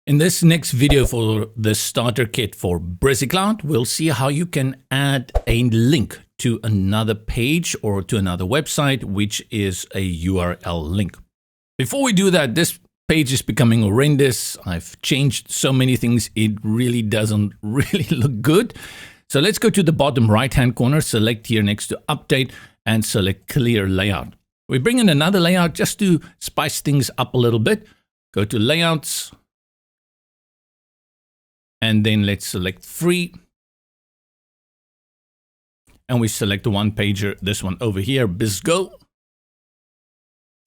In this next video for the starter kit for Brizy Cloud, we'll see how you can add a link to another page or to another website, which is a URL link. Before we do that, this page is becoming horrendous. I've changed so many things, it really doesn't really look good. So let's go to the bottom right-hand corner, select here next to Update, and select Clear Layout. We bring in another layout just to spice things up a little bit. Go to Layouts, and then let's select Free. And we select the one pager, this one over here, BizGo.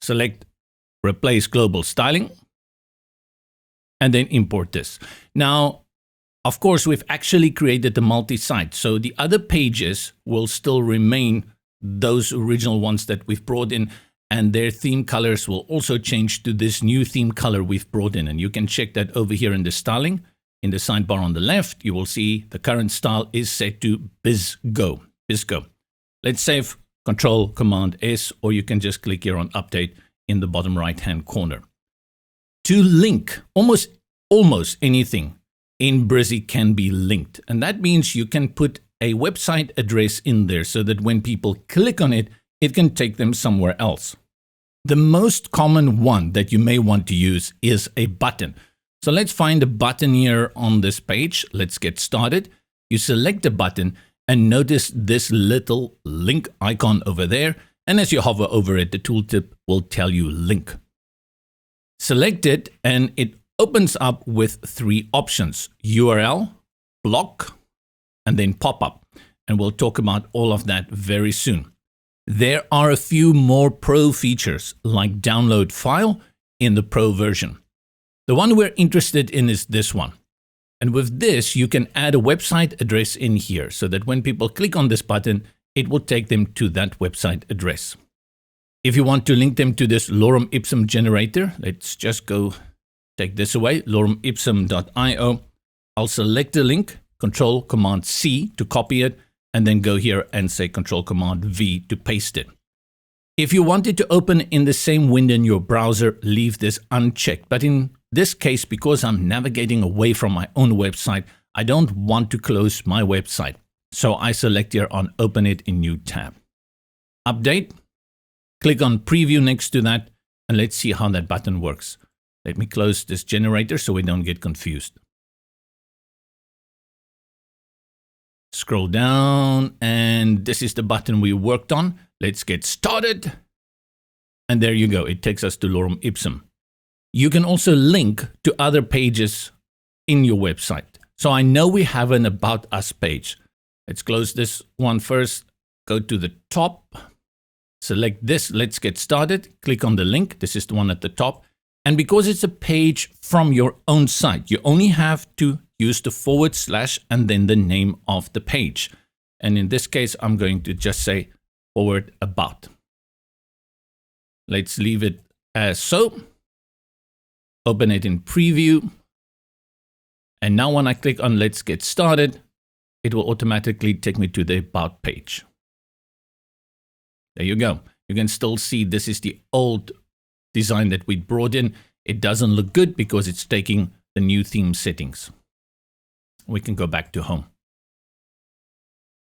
Select Replace Global Styling. And then import this. Now, of course, we've actually created the multi-site. So the other pages will still remain those original ones that we've brought in. And their theme colors will also change to this new theme color we've brought in. And you can check that over here in the styling. In the sidebar on the left, you will see the current style is set to BizGo. BizGo. Let's save Control Command S, or you can just click here on Update in the bottom right-hand corner. To link almost anything in Brizy can be linked. And that means you can put a website address in there so that when people click on it, it can take them somewhere else. The most common one that you may want to use is a button. So let's find a button here on this page. Let's get started. You select the button and notice this little link icon over there. And as you hover over it, the tooltip will tell you link. Select it and it opens up with three options: URL, block, and then pop-up. And we'll talk about all of that very soon. There are a few more pro features like download file in the pro version. The one we're interested in is this one. And with this, you can add a website address in here so that when people click on this button, it will take them to that website address. If you want to link them to this lorem ipsum generator, let's just go take this away, loremipsum.io. I'll select the link, Control Command C to copy it, and then go here and say Control Command V to paste it. If you want it to open in the same window in your browser, leave this unchecked. But in this case, because I'm navigating away from my own website, I don't want to close my website. So I select here on Open It in New Tab. Update. Click on Preview next to that, and let's see how that button works. Let me close this generator so we don't get confused. Scroll down, and this is the button we worked on. Let's get started. And there you go. It takes us to lorem ipsum. You can also link to other pages in your website. So I know we have an About Us page. Let's close this one first. Go to the top. Select this. Let's get started. Click on the link. This is the one at the top. And because it's a page from your own site, you only have to use the / and then the name of the page. And in this case, I'm going to just say /about. Let's leave it as so. Open it in preview. And now when I click on Let's Get Started, it will automatically take me to the About page. There you go. You can still see this is the old design that we brought in. It doesn't look good because it's taking the new theme settings. We can go back to home.